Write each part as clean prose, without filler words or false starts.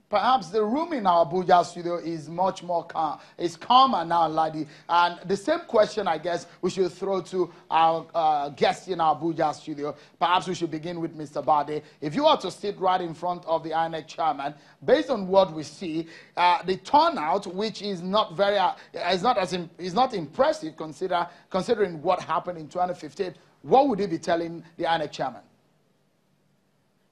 perhaps the room in our Abuja studio is much more calm. It's calmer now, Ladi. And the same question, I guess, we should throw to our guests in our Abuja studio. Perhaps we should begin with Mr. Bade. If you are to sit right in front of the INEC chairman, based on what we see, the turnout, which is not very, is not impressive, considering what happened in 2015, what would you be telling the INEC chairman?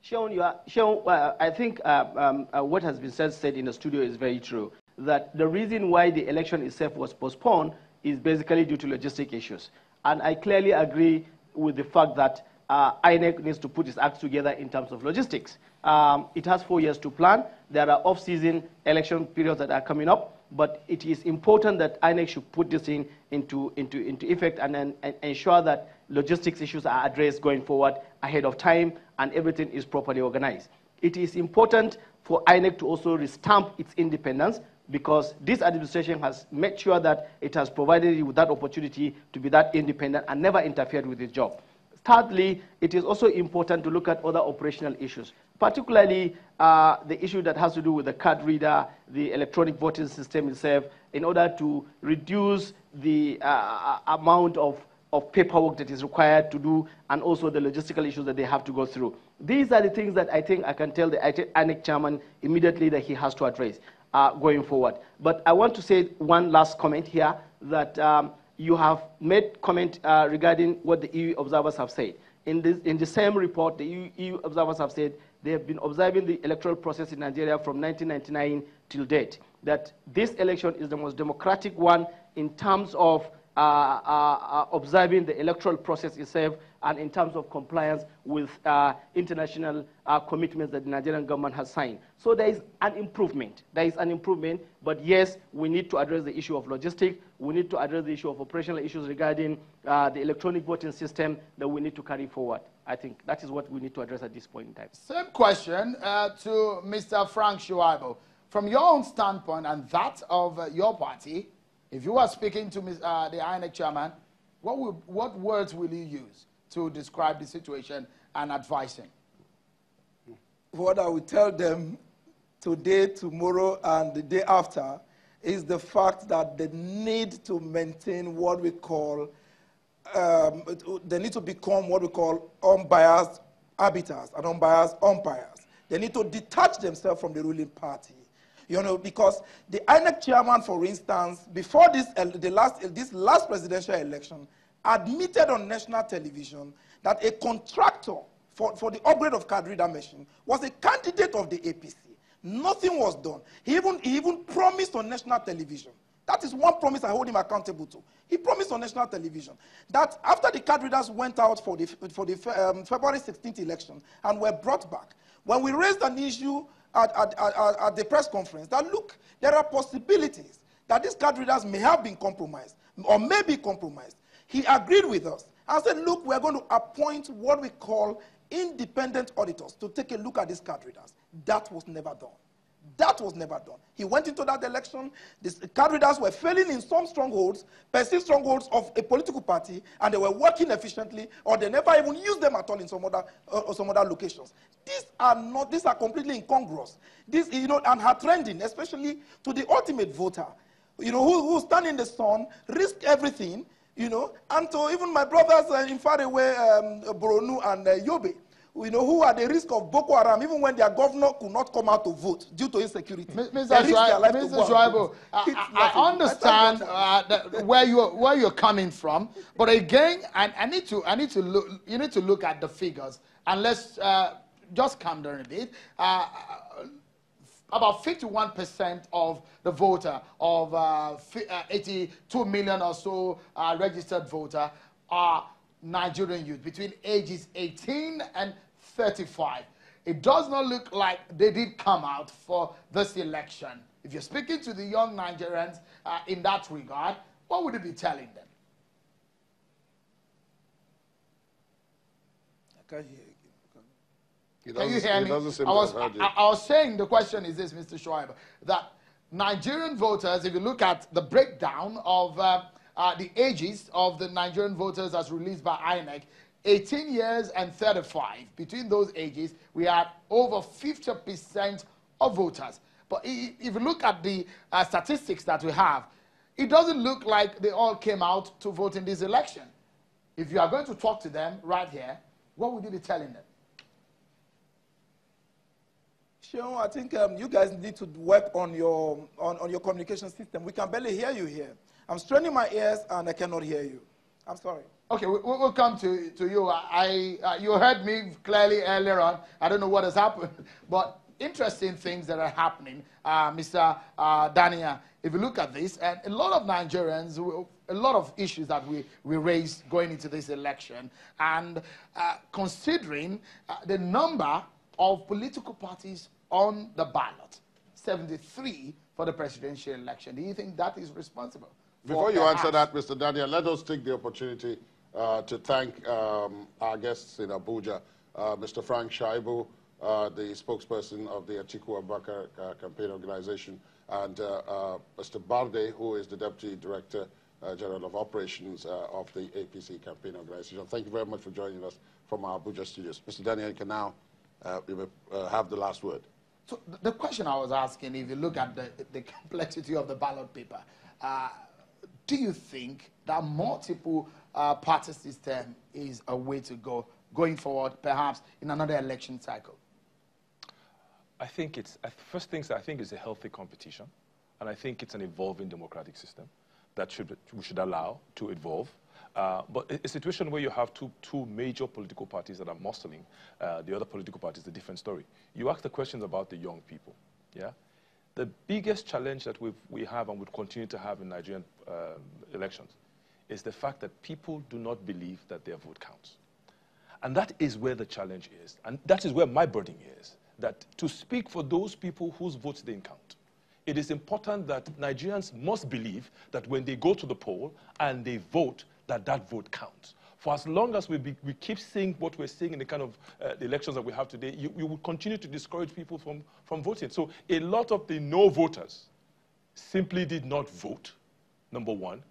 Sean, I think what has been said in the studio is very true. That the reason why the election itself was postponed is basically due to logistic issues. And I clearly agree with the fact that INEC needs to put its act together in terms of logistics. It has 4 years to plan. There are off-season election periods that are coming up, but it is important that INEC should put this into effect and then ensure that logistics issues are addressed going forward ahead of time and everything is properly organized. It is important for INEC to also restamp its independence because this administration has made sure that it has provided you with that opportunity to be that independent and never interfered with its job. Thirdly, it is also important to look at other operational issues, particularly the issue that has to do with the card reader, the electronic voting system itself, in order to reduce the amount of paperwork that is required to do, and also the logistical issues that they have to go through. These are the things that I think I can tell the INEC chairman immediately that he has to address going forward. But I want to say one last comment here, that you have made comment regarding what the EU observers have said. In the same report, the EU observers have said they have been observing the electoral process in Nigeria from 1999 till date, that this election is the most democratic one in terms of observing the electoral process itself and in terms of compliance with international commitments that the Nigerian government has signed. So there is an improvement. There is an improvement, but yes, we need to address the issue of logistics. We need to address the issue of operational issues regarding the electronic voting system that we need to carry forward. I think that is what we need to address at this point in time. Same question to Mr. Frank Shuaibu. From your own standpoint and that of your party, if you are speaking to the INEC chairman, what words will you use to describe the situation and advise him? What I will tell them today, tomorrow, and the day after is the fact that they need to maintain what we call, they need to become what we call unbiased arbiters and unbiased umpires. They need to detach themselves from the ruling party. You know, because the INEC chairman, for instance, before this last presidential election, admitted on national television that a contractor for the upgrade of card reader machine was a candidate of the APC. Nothing was done. He even promised on national television. That is one promise I hold him accountable to. He promised on national television that after the card readers went out for the February 16th election and were brought back, when we raised an issue at the press conference, that look, there are possibilities that these card readers may have been compromised or may be compromised. He agreed with us and said, look, we're going to appoint what we call independent auditors to take a look at these card readers. That was never done. That was never done. He went into that election. The card readers were failing in some strongholds, perceived strongholds of a political party, and they were working efficiently, or they never even used them at all in some other locations. These are completely incongruous. This, you know, and are trending, especially to the ultimate voter, you know, who stand in the sun, risk everything, you know, and to even my brothers in far away, Boronu and Yobe, you know, who are the risk of Boko Haram, even when their governor could not come out to vote due to insecurity. Mr. Shuaibu, I understand where you're coming from, but again, you need to look at the figures, and let's just calm down a bit. About 51% of the voter, of 82 million or so registered voter, are Nigerian youth between ages 18 and 35. It does not look like they did come out for this election. If you're speaking to the young Nigerians in that regard, what would you be telling them? I can't hear you. Can you hear me? I was saying the question is this, Mr. Shuaibu, that Nigerian voters, if you look at the breakdown of the ages of the Nigerian voters as released by INEC, 18 years and 35. Between those ages, we had over 50% of voters. But if you look at the statistics that we have, it doesn't look like they all came out to vote in this election. If you are going to talk to them right here, what would you be telling them? Sure, I think you guys need to work on your communication system. We can barely hear you here. I'm straining my ears and I cannot hear you. I'm sorry. Okay, we'll come to you. You heard me clearly earlier on. I don't know what has happened, but interesting things that are happening, Mr. Daniel. If you look at this, and a lot of Nigerians, a lot of issues that we raised going into this election, and considering the number of political parties on the ballot, 73 for the presidential election. Do you think that is responsible? Before you answer that, Mr. Daniel, let us take the opportunity to thank our guests in Abuja, Mr. Frank Shaibu, the spokesperson of the Atiku Abubakar campaign organization, and Mr. Barde, who is the Deputy Director General of Operations of the APC campaign organization. Thank you very much for joining us from our Abuja studios. Mr. Daniel, you can now have the last word. So the question I was asking, if you look at the complexity of the ballot paper, do you think that multiple party system is a way to go going forward, perhaps in another election cycle? I think it's, first things, I think it's a healthy competition, and I think it's an evolving democratic system that we should allow to evolve. But a situation where you have two major political parties that are muscling the other political parties is a different story. You asked the questions about the young people, yeah? The biggest challenge that we have and would continue to have in Nigerian elections is the fact that people do not believe that their vote counts. And that is where the challenge is. And that is where my burden is, that to speak for those people whose votes didn't count, it is important that Nigerians must believe that when they go to the poll and they vote, that vote counts. For as long as we keep seeing what we're seeing in the kind of the elections that we have today, you will continue to discourage people from voting. So a lot of the no voters simply did not vote, number one,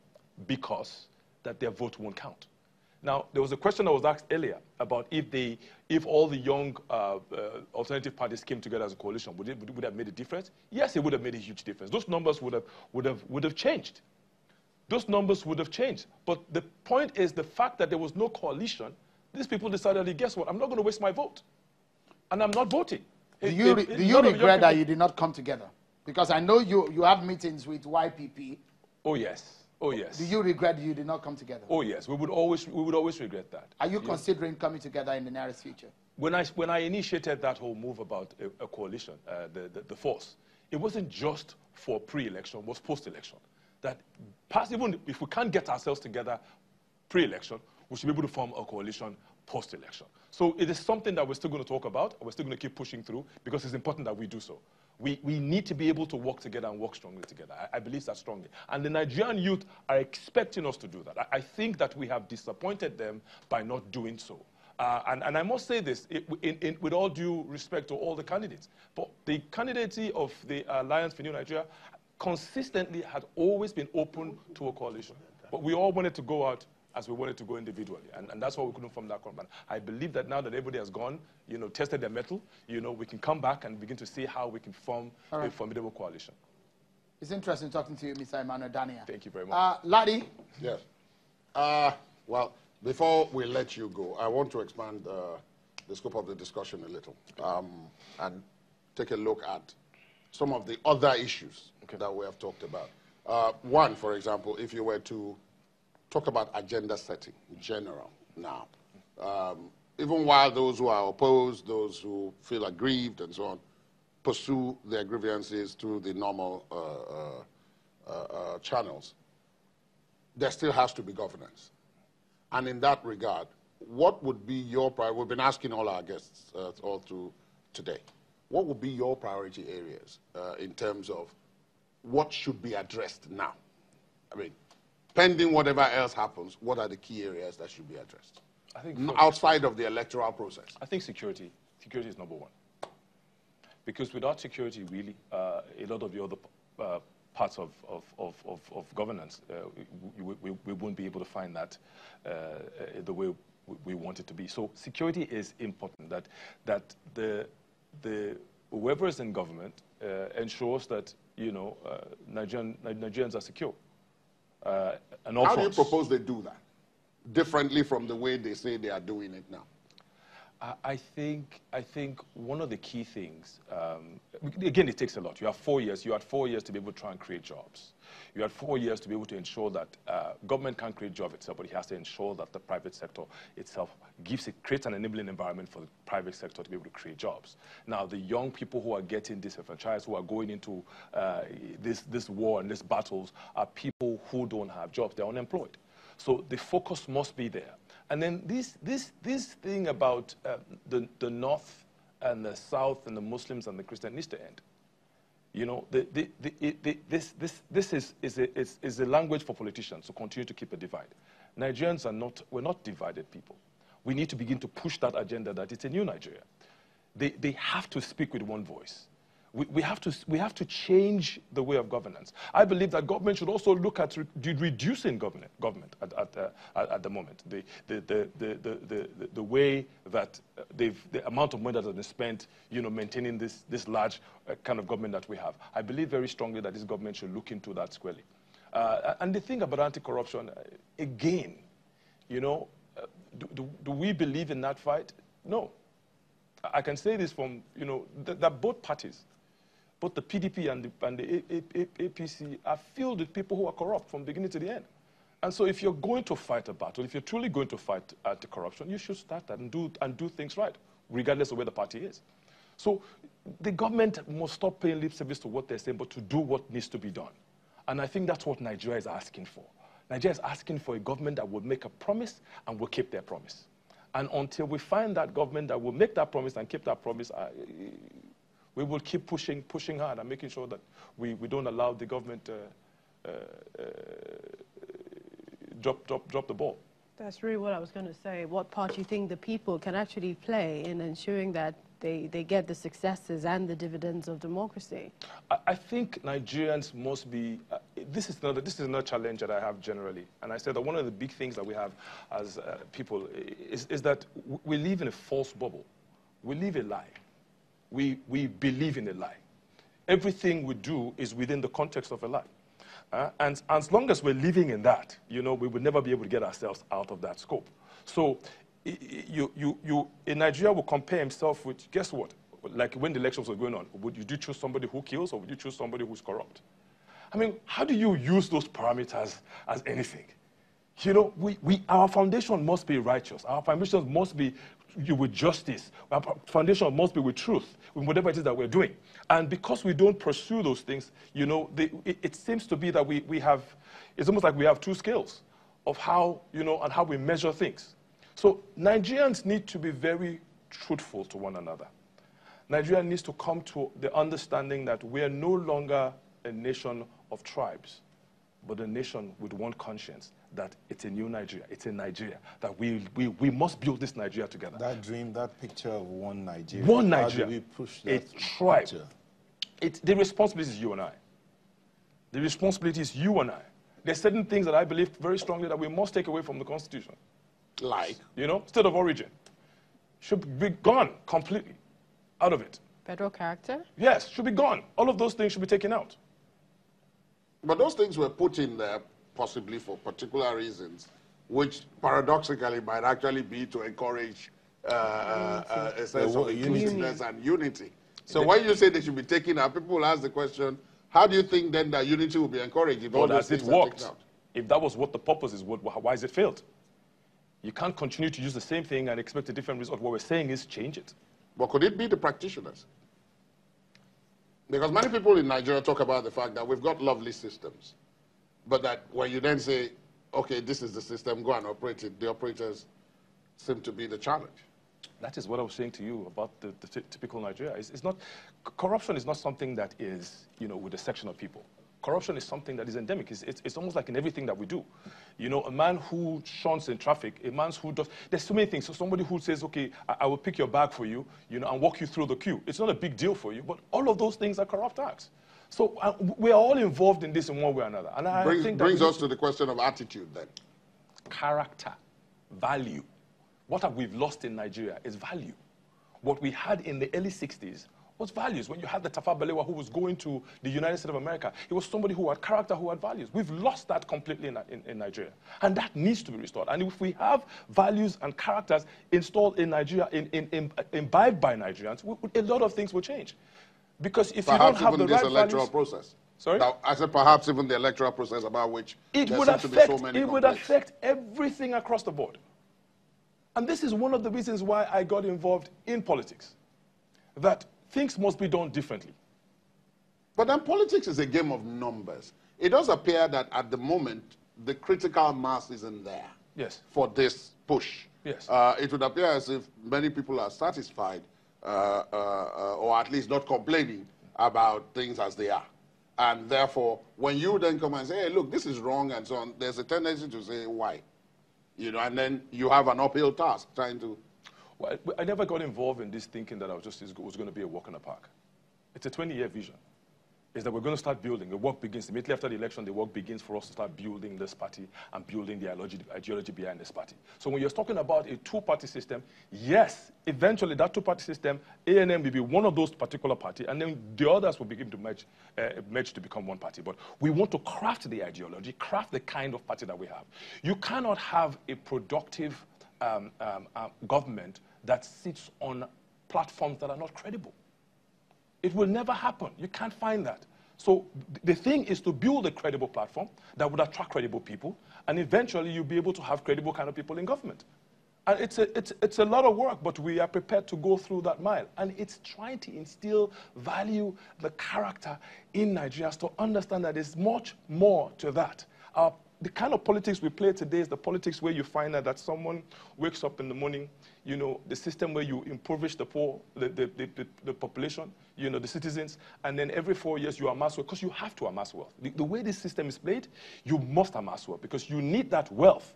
because that their vote won't count. Now, there was a question that was asked earlier about if all the young alternative parties came together as a coalition, would it have made a difference? Yes, it would have made a huge difference. Those numbers would have changed. Those numbers would have changed. But the point is the fact that there was no coalition, these people decided, guess what, I'm not going to waste my vote. And I'm not voting. Do you regret that you did not come together? Because I know you have meetings with YPP. Oh, yes. Oh, yes. Do you regret you did not come together? Oh, yes. We would always regret that. Are you considering coming together in the nearest future? When I initiated that whole move about a coalition, the force, it wasn't just for pre-election, it was post-election. That even if we can't get ourselves together pre-election, we should be able to form a coalition post-election. So it is something that we're still going to talk about, and we're still going to keep pushing through, because it's important that we do so. We need to be able to work together and work strongly together. I believe that strongly. And the Nigerian youth are expecting us to do that. I think that we have disappointed them by not doing so. And I must say this, with all due respect to all the candidates, but the candidacy of the Alliance for New Nigeria consistently had always been open to a coalition. But we all wanted to go out as we wanted to go individually. And that's why we couldn't form that coalition. I believe that now that everybody has gone, tested their mettle, we can come back and begin to see how we can form a formidable coalition. It's interesting talking to you, Mr. Emmanuel Daniel. Thank you very much. Laddie? Yes. Well, before we let you go, I want to expand the scope of the discussion a little and take a look at some of the other issues that we have talked about. One, for example, if you were to talk about agenda setting in general now, even while those who are opposed, those who feel aggrieved and so on, pursue their grievances through the normal channels, there still has to be governance. And in that regard, what would be your priority? We've been asking all our guests all through today. What would be your priority areas in terms of what should be addressed now? I mean, pending whatever else happens, what are the key areas that should be addressed? I think outside of the electoral process. I think security is number one. Because without security, really, a lot of the other parts of governance, we won't be able to find that the way we want it to be. So security is important. That the whoever is in government ensures that, you know, Nigerians are secure. And How do you propose they do that differently from the way they say they are doing it now? I think one of the key things, again, it takes a lot. You have 4 years. You had 4 years to be able to try and create jobs. You had 4 years to be able to ensure that government can't create jobs itself, but it has to ensure that the private sector itself creates an enabling environment for the private sector to be able to create jobs. Now, the young people who are getting disenfranchised, who are going into this war and these battles, are people who don't have jobs. They're unemployed. So the focus must be there. And then this thing about the North and the South and the Muslims and the Christians needs to end. You know, this is a language for politicians to continue to keep a divide. Nigerians we're not divided people. We need to begin to push that agenda that it's a new Nigeria. They have to speak with one voice. We have to change the way of governance. I believe that government should also look at reducing government at the moment. The way that the amount of money that has been spent, you know, maintaining this large kind of government that we have. I believe very strongly that this government should look into that squarely. And the thing about anti-corruption, again, you know, do we believe in that fight? No. I can say this from, you know, that both parties, both the PDP and the APC, are filled with people who are corrupt from beginning to the end. And so if you're going to fight a battle, if you're truly going to fight anti-corruption, you should start that and do things right, regardless of where the party is. So the government must stop paying lip service to what they're saying, but to do what needs to be done. And I think that's what Nigeria is asking for. Nigeria is asking for a government that will make a promise and will keep their promise. And until we find that government that will make that promise and keep that promise, we will keep pushing hard and making sure that we don't allow the government drop the ball. That's really what I was going to say. What part do you think the people can actually play in ensuring that they get the successes and the dividends of democracy? I think Nigerians must be, this is another challenge that I have generally. And I said that one of the big things that we have as people is that we live in a false bubble. We live a lie. We believe in a lie. Everything we do is within the context of a lie. And as long as we're living in that, you know, we would never be able to get ourselves out of that scope. So in Nigeria will compare himself with, guess what? Like when the elections were going on, would you choose somebody who kills or would you choose somebody who's corrupt? I mean, how do you use those parameters as anything? You know, our foundation must be righteous. Our foundation must be with justice. Our foundation must be with truth, with whatever it is that we're doing. And because we don't pursue those things, you know, it seems to be that we have, it's almost like we have two scales of how, you know, and how we measure things. So Nigerians need to be very truthful to one another. Nigeria needs to come to the understanding that we are no longer a nation of tribes, but a nation with one conscience, that it's a new Nigeria, it's a Nigeria, that we must build this Nigeria together. That dream, that picture of one Nigeria. One Nigeria. How do we push that a tribe. Picture? The responsibility is you and I. The responsibility is you and I. There's certain things that I believe very strongly that we must take away from the Constitution. Like, you know, state of origin should be gone completely out of it. Federal character? Yes, should be gone. All of those things should be taken out. But those things were put in there possibly for particular reasons, which paradoxically might actually be to encourage a sense of inclusiveness and unity. So when you say they should be taken out, people will ask the question, how do you think then that unity will be encouraged if all those things are taken out? If that was what the purpose is, why is it failed? You can't continue to use the same thing and expect a different result. What we're saying is change it. But could it be the practitioners? Because many people in Nigeria talk about the fact that we've got lovely systems, but that when you then say, okay, this is the system, go and operate it, the operators seem to be the challenge. That is what I was saying to you about the typical Nigeria. It's not, corruption is not something that is, you know, with a section of people. Corruption is something that is endemic. It's almost like in everything that we do. You know, a man who shuns in traffic, a man who does, there's so many things. So somebody who says, okay, I will pick your bag for you, you know, and walk you through the queue. It's not a big deal for you, but all of those things are corrupt acts. So we are all involved in this in one way or another. And I think that brings us to the question of attitude then. Character, value. What have we lost in Nigeria is value. What we had in the early 60s was values. When you had the Tafawa Balewa who was going to the United States of America, he was somebody who had character, who had values. We've lost that completely in Nigeria. And that needs to be restored. And if we have values and characters installed in Nigeria, imbibed by Nigerians, a lot of things will change. Because if perhaps you don't have the right electoral values, process. Sorry? Now, I said perhaps even the electoral process about which it there would seem to be so many it would complaints. affect everything across the board. And this is one of the reasons why I got involved in politics. That things must be done differently. But then politics is a game of numbers. It does appear that at the moment, the critical mass isn't there Yes. for this push. Yes. It would appear as if many people are satisfied or at least not complaining about things as they are. And therefore, when you then come and say, hey, look, this is wrong and so on, there's a tendency to say, why? You know, and then you have an uphill task trying to... Well, I never got involved in this thinking that it was going to be a walk in the park. It's a 20-year vision. Is that we're going to start building. The work begins immediately after the election. The work begins for us to start building this party and building the ideology behind this party. So when you're talking about a two-party system, yes, eventually that two-party system, A&M will be one of those particular parties, and then the others will begin to merge to become one party. But we want to craft the ideology, craft the kind of party that we have. You cannot have a productive government that sits on platforms that are not credible. It will never happen. You can't find that. So the thing is to build a credible platform that would attract credible people, and eventually you'll be able to have credible kind of people in government. And it's a lot of work, but we are prepared to go through that mile. And it's trying to instill value, the character in Nigerians to understand that there's much more to that. The kind of politics we play today is the politics where you find out that someone wakes up in the morning, you know, the system where you impoverish the poor, the population, you know, the citizens, and then every 4 years you amass wealth, because you have to amass wealth. The way this system is played, you must amass wealth, because you need that wealth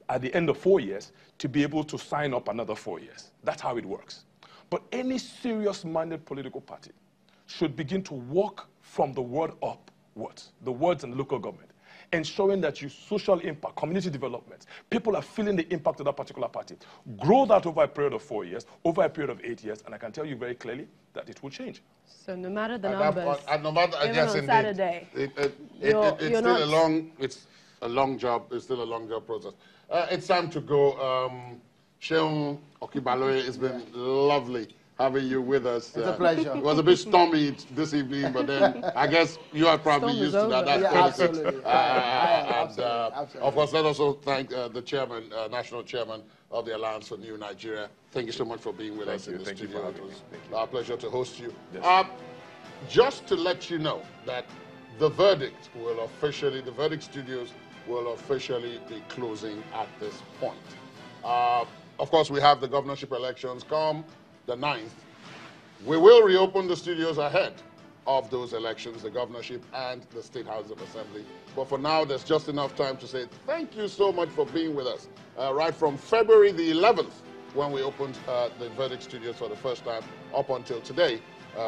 at the end of 4 years to be able to sign up another 4 years. That's how it works. But any serious-minded political party should begin to walk from the word upwards, the words in the local government, ensuring that you social impact, community development, people are feeling the impact of that particular party. Grow that over a period of 4 years, over a period of 8 years, and I can tell you very clearly that it will change. So no matter the numbers, no matter, even yes, on indeed. Saturday, It's a long job. It's still a long job process. It's time to go. Sheung Okibaloye, it's been lovely having you with us. It's a pleasure. It was a bit stormy this evening, but then I guess you are probably used to that. That's absolutely. Absolutely. Of course, let us also thank the chairman, national chairman of the Alliance for New Nigeria. Thank you so much for being with us in the studio. It was our pleasure to host you. Yes. Just to let you know that the Verdict Studios will officially be closing at this point. Of course, we have the governorship elections come the 9th. We will reopen the studios ahead of those elections, the governorship and the State House of Assembly. But for now, there's just enough time to say thank you so much for being with us. Right from February the 11th, when we opened the Verdict Studios for the first time, up until today,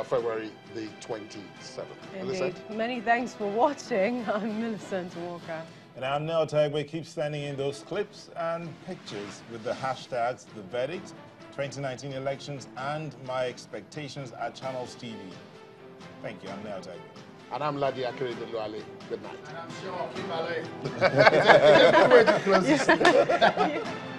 February the 27th. indeed. Many thanks for watching. I'm Millicent Walker. And I'm Nel Tagwe. Keep sending in those clips and pictures with the hashtags The Verdict, 2019 elections, and my expectations at Channels TV. Thank you. I'm Nel Tagwe. And I'm Ladi Akeredoluale. Good night. And I'm sure Okibaloye. It's a great way to close this.